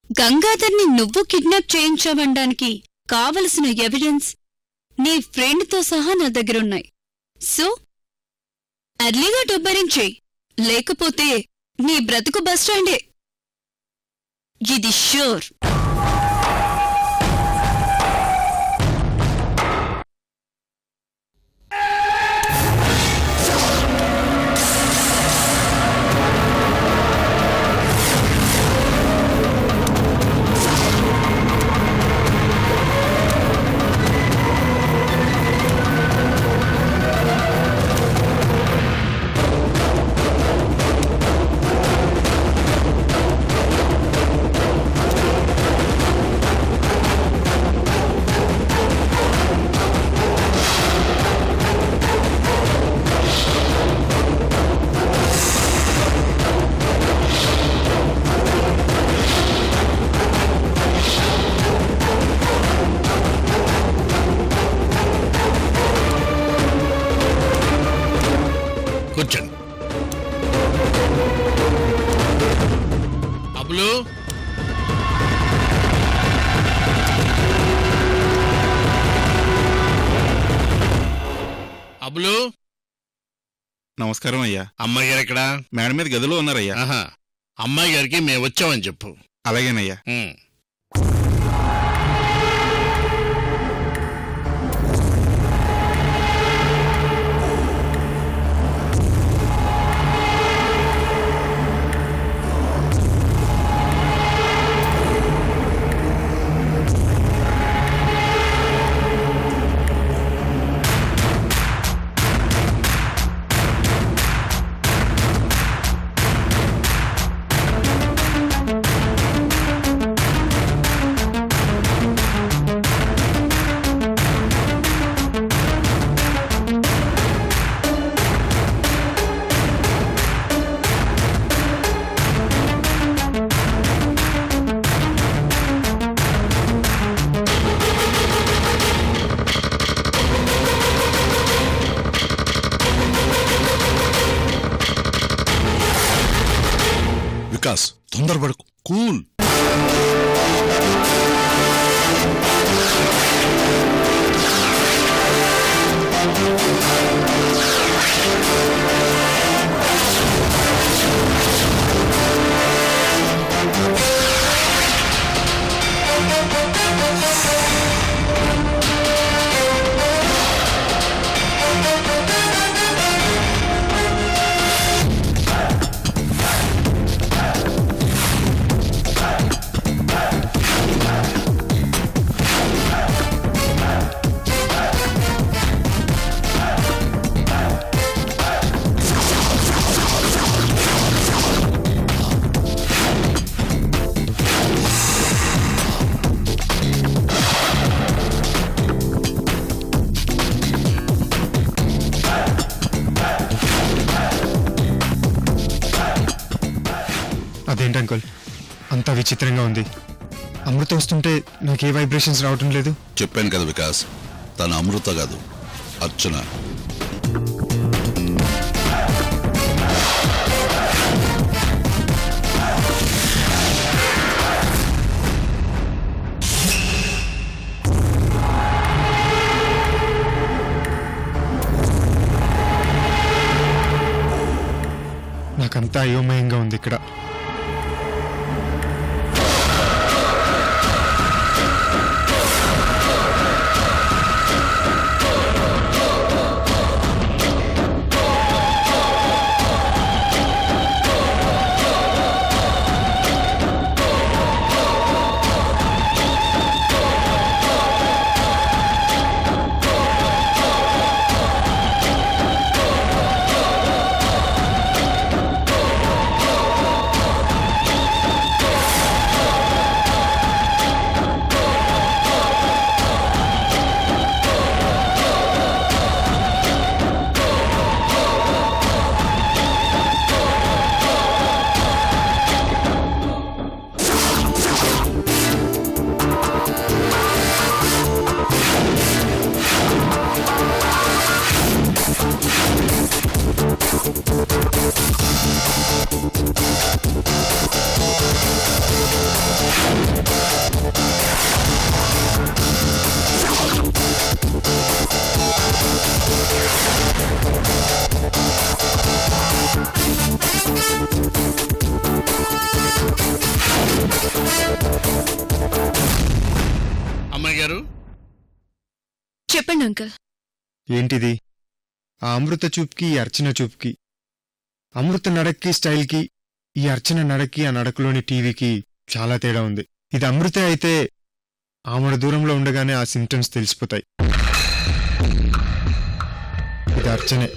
గంగాధర్ని నువ్వు కిడ్నాప్ చేయించావనడానికి కావలసిన ఎవిడెన్స్ నీ ఫ్రెండ్తో సహా నా దగ్గరున్నాయి. సో అర్లీగా డబ్బరించేయి, లేకపోతే నీ బ్రతుకు బస్టాండే. ఇది ష్యూర్. కూర్చోండి. అబులు, అబులు. నమస్కారం అయ్యా. అమ్మాయి గారు ఎక్కడా? మేడ మీద గదిలో ఉన్నారయ్యా. ఆహా, అమ్మాయి గారికి మేము వచ్చామని చెప్పు. అలాగేనయ్యా. వికాస్, తొందరపడకు, కూల్. అదేంటి అంకుల్, అంతా విచిత్రంగా ఉంది. అమృత వస్తుంటే నాకు ఏ వైబ్రేషన్స్ రావటం లేదు. చెప్పాను కదా వికాస్, తన అమృత కాదు, అర్చన. నాకంతా అయోమయంగా ఉంది ఇక్కడ. గారు చెప్పండి అంకుల్. ఏంటిది? ఆ అమృత చూపుకి ఈ అర్చన చూపుకి, అమృత నడక్కి స్టైల్కి ఈ అర్చన నడక్కి ఆ నడకలోని టీవీకి చాలా తేడా ఉంది. ఇది అమృత అయితే ఆమెడ దూరంలో ఉండగానే ఆ సింప్టమ్స్ తెలిసిపోతాయి. ఇది అర్చనే.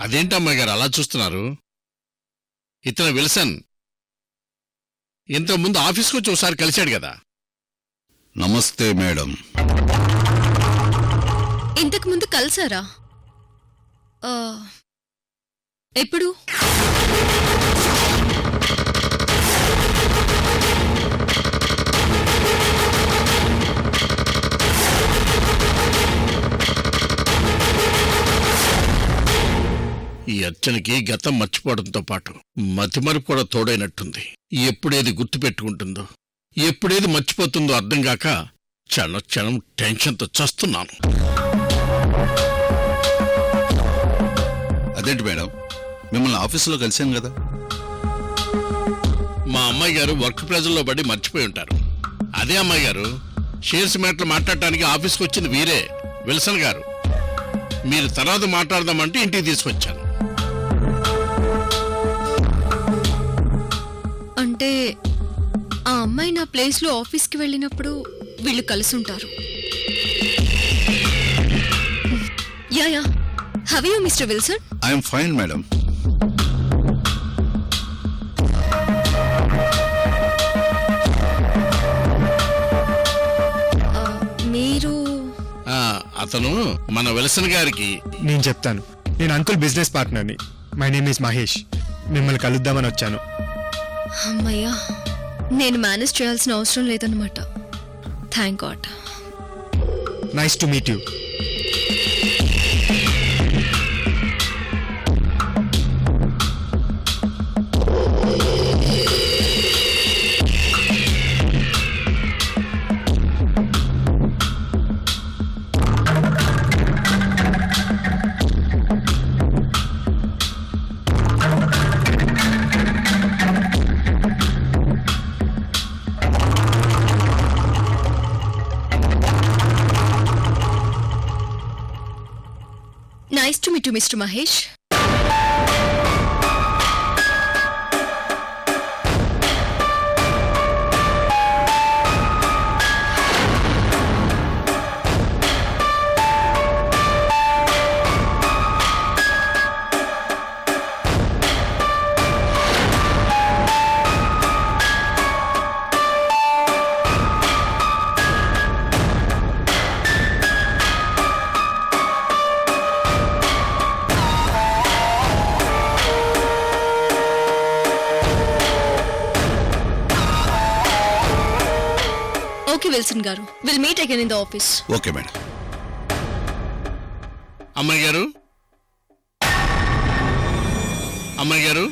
అదేంటి అమ్మాయి గారు అలా చూస్తున్నారు? ఇతను విల్సన్ ఇంతకుముందు ఆఫీస్కి వచ్చి ఒకసారి కలిశాడు కదా. నమస్తే మేడం. ఇంతకు ముందు కలిసారా? ఎప్పుడు? ఈ అర్చనకి గతం మర్చిపోవడంతో పాటు మతిమరుపు కూడా తోడైనట్టుంది. ఎప్పుడేది గుర్తుపెట్టుకుంటుందో ఎప్పుడేది మర్చిపోతుందో అర్థం కాక క్షణం టెన్షన్తో చస్తున్నాను. అదేంటి మేడం, మిమ్మల్ని ఆఫీసులో కలిశాను కదా. మా అమ్మాయి గారు వర్క్ ప్రెజర్లో పడి మర్చిపోయి ఉంటారు. అదే అమ్మాయి గారు షేర్స్ మ్యాట్లు మాట్లాడటానికి ఆఫీస్కి వచ్చింది వీరే, విల్సన్ గారు. మీరు తర్వాత మాట్లాడదామంటే ఇంటికి తీసుకొచ్చాను. అంటే ఆ అమ్మాయి నా ప్లేస్లో ఆఫీస్కి వెళ్ళినప్పుడు వీళ్ళు కలుసుంటారు. Yeah how you Mister Wilson? I'm fine madam. మీరు? అతను మన విల్సన్ గారికి. నేను చెప్తాను. నేను అంకుల్ బిజినెస్ పార్ట్నర్ని. My name is Mahesh. మిమ్మల్ని కలుద్దామని వచ్చాను. అమ్మయ్యా, నేను మేనేజ్ చేయాల్సిన అవసరం లేదన్నమాట. Thank God. Nice to meet you. Nice to meet you, Mr. Mahesh. Okay, Wilson garu. We'll meet again in the office. Okay madam. అమ్మాయి గారు, అమ్మాయి గారు,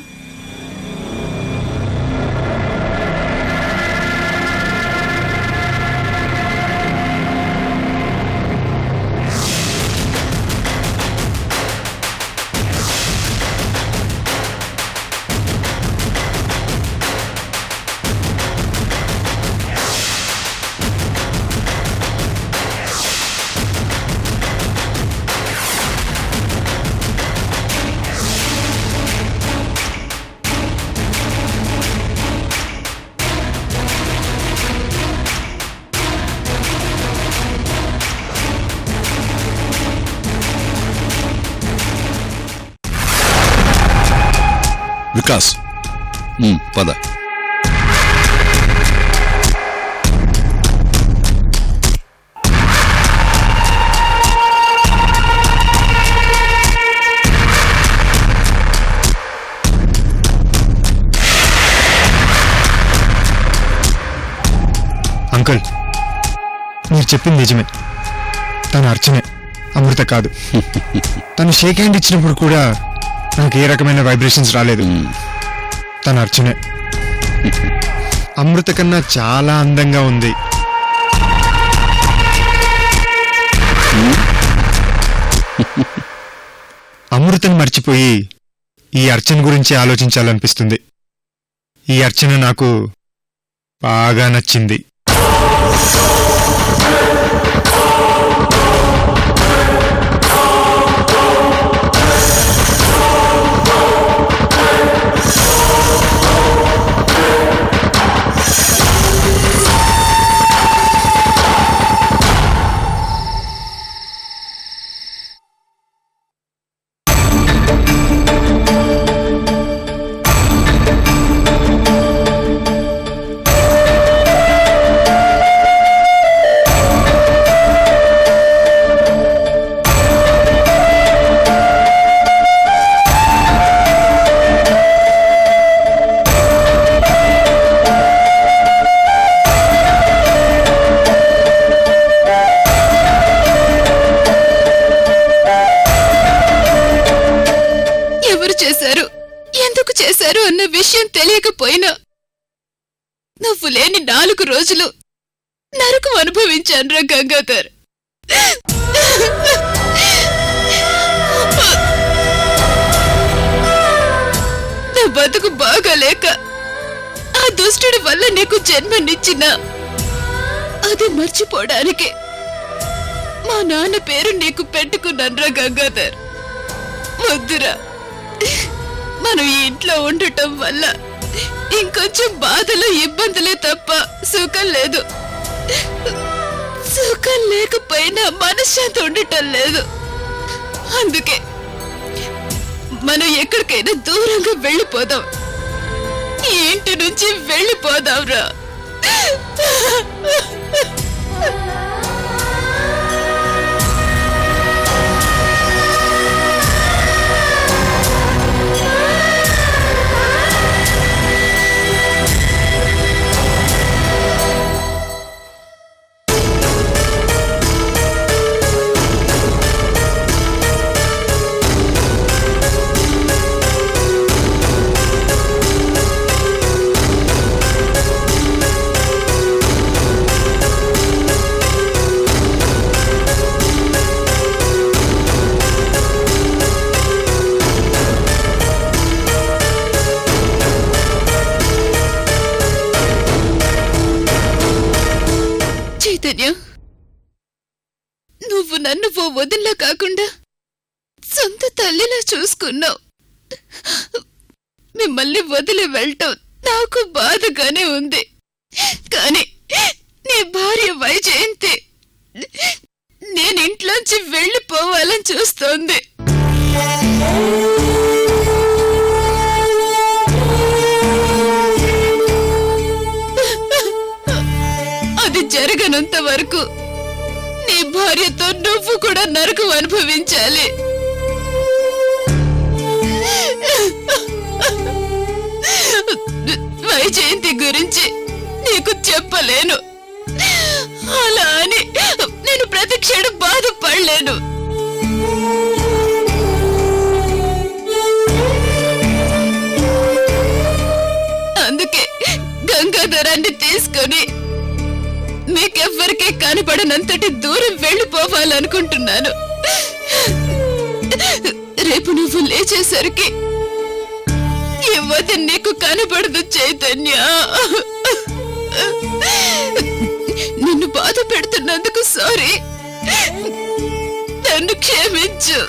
వికాస్ పద. అంకుల్, మీరు చెప్పింది నిజమే. తను అర్చనే, అమృత కాదు. తను షేక్ హ్యాండ్ ఇచ్చినప్పుడు కూడా నాకు ఏ రకమైన వైబ్రేషన్స్ రాలేదు. తను అర్చనే. అమృత కన్నా చాలా అందంగా ఉంది. అమృతను మర్చిపోయి ఈ అర్చన గురించి ఆలోచించాలనిపిస్తుంది. ఈ అర్చన నాకు బాగా నచ్చింది. ఎందుకు చేశారు అన్న విషయం తెలియకపోయినా నువ్వు లేని 4 రోజులు నరకం అనుభవించానురా గంగాధర్. నా బతుకు బాగాలేక ఆ దుష్టుడి వల్ల నీకు జన్మనిచ్చినా అది మర్చిపోవడానికి మా నాన్న పేరు నీకు పెట్టుకున్నానురా గంగాధర్. వద్దురా, మనం ఈ ఇంట్లో ఉండటం వల్ల ఇంకొంచెం బాధలు ఇబ్బందులే తప్ప సుఖం లేదు. సుఖం లేకపోయినా మనశ్శాంతి ఉండటం లేదు. అందుకే మనం ఎక్కడికైనా దూరంగా వెళ్ళిపోదాం. ఈ ఇంటి నుంచి వెళ్ళిపోదాంరా. నువ్వు నన్ను ఓ వదిల్లా కాకుండా సొంత తల్లిలా చూసుకున్నావు. మిమ్మల్ని వదిలి వెళ్ళటం నాకు బాధగానే ఉంది. కానీ నీ భార్య వైజయంతి నేను ఇంట్లోంచి వెళ్ళిపోవాలని చూస్తోంది. అది జరగనంత వరకు నీ భార్యతో నువ్వు కూడా నరకం అనుభవించాలి. వైజయంతి గురించి నీకు చెప్పలేను. అలా అని నేను ప్రతి క్షణం బాధపడలేను. అందుకే గంగాధరాన్ని తీసుకొని మీకెవ్వరికీ కనపడనంతటి దూరం వెళ్ళిపోవాలనుకుంటున్నాను. రేపు నువ్వు లేచేసరికి ఈ వదిన నీకు కనపడదు చైతన్య. నిన్ను బాధ పెడుతున్నందుకు సారీ, నన్ను క్షమించు.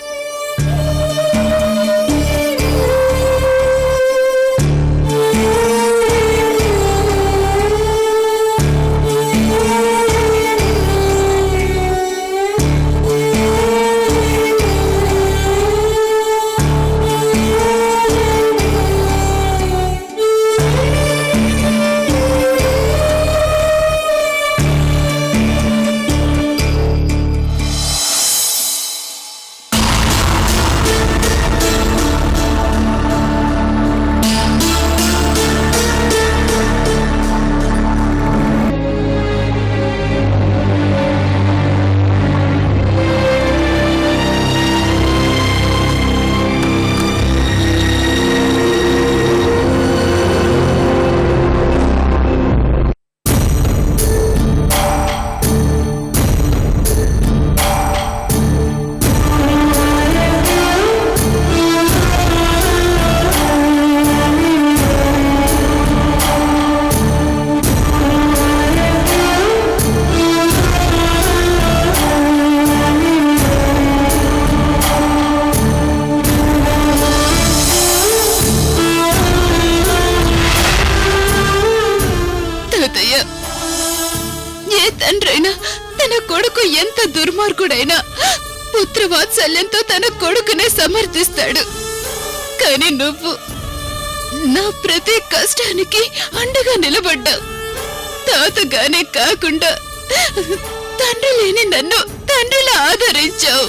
తండ్రైనా తన కొడుకు ఎంత దుర్మార్గుడైనా పుత్రవాత్సల్యంతో తన కొడుకునే సమర్థిస్తాడు. కానీ నువ్వు నా ప్రతి కష్టానికి అండగా నిలబడ్డావు. తాతగానే కాకుండా తండ్రి లేని నన్ను తండ్రిలా ఆదరించావు.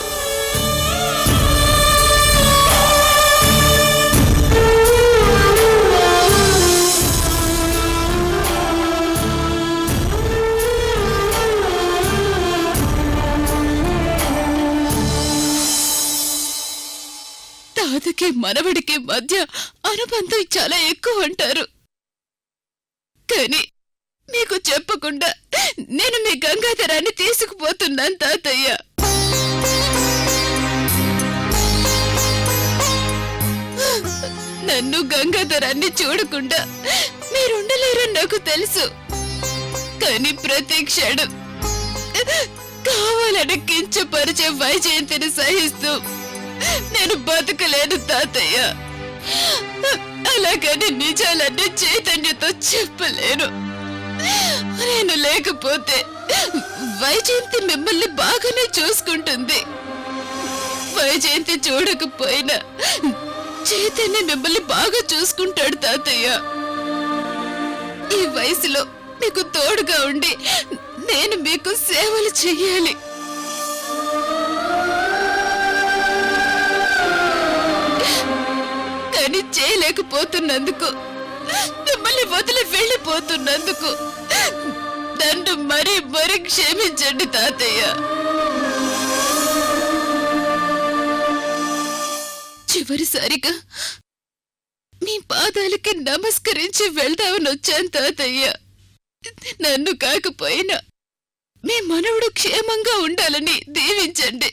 తాతకి మనవడికి మధ్య అనుబంధం చాలా ఎక్కువ అంటారు. కానీ మీకు చెప్పకుండా నేను మీ గంగాధరాన్ని తీసుకుపోతున్నాను తాతయ్య. నన్ను గంగాధరాన్ని చూడకుండా మీరుండలేరని నాకు తెలుసు. కానీ ప్రతి క్షణం కావాలని కించపరిచే వైజయంతిని సహిస్తూ నేను బతకలేను తాతయ్య. అలాగని నిజాలన్నీ చైతన్యతో చెప్పలేను. నేను లేకపోతే వైజయంతి మిమ్మల్ని బాగానే చూసుకుంటుంది. వైజయంతి చూడకపోయినా చైతన్య మిమ్మల్ని బాగా చూసుకుంటాడు తాతయ్య. ఈ వయసులో మీకు తోడుగా ఉండి నేను మీకు సేవలు చెయ్యాలి. కానీ చేయలేకపోతున్నందుకు, మిమ్మల్ని వదిలి వెళ్ళిపోతున్నందుకు నన్ను మరీ మరీ క్షమించండి తాతయ్య. చివరిసారిగా మీ పాదాలకి నమస్కరించి వెళ్దామని వచ్చాను తాతయ్య. నన్ను కాకపోయినా మీ మనవడు క్షేమంగా ఉండాలని దీవించండి.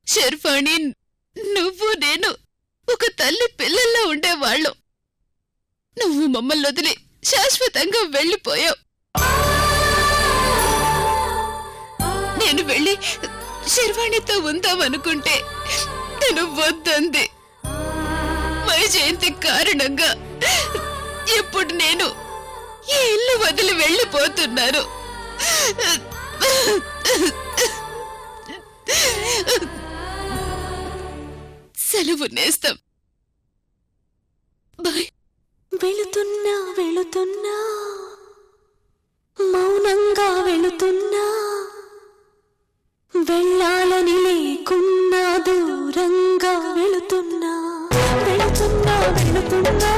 శర్వాణి, నువ్వు నేను ఒక తల్లి పిల్లల్లో ఉండేవాళ్ళం. నువ్వు మమ్మల్ని వదిలి శాశ్వతంగా వెళ్ళిపోయావు. నేను వెళ్ళి శర్వాణితో ఉందామనుకుంటే నేను వద్దంది. వైజయంతి కారణంగా ఇప్పుడు నేను ఈ ఇల్లు వదిలి వెళ్ళిపోతున్నాను. సెలవు నేస్తాం. బాయ్. వెళుతున్నా వెళుతున్నా మౌనంగా వెళుతున్నా, వెళ్ళాలని లేకున్నా దూరంగా వెళుతున్నా, వెళుతున్నా వెళుతున్నా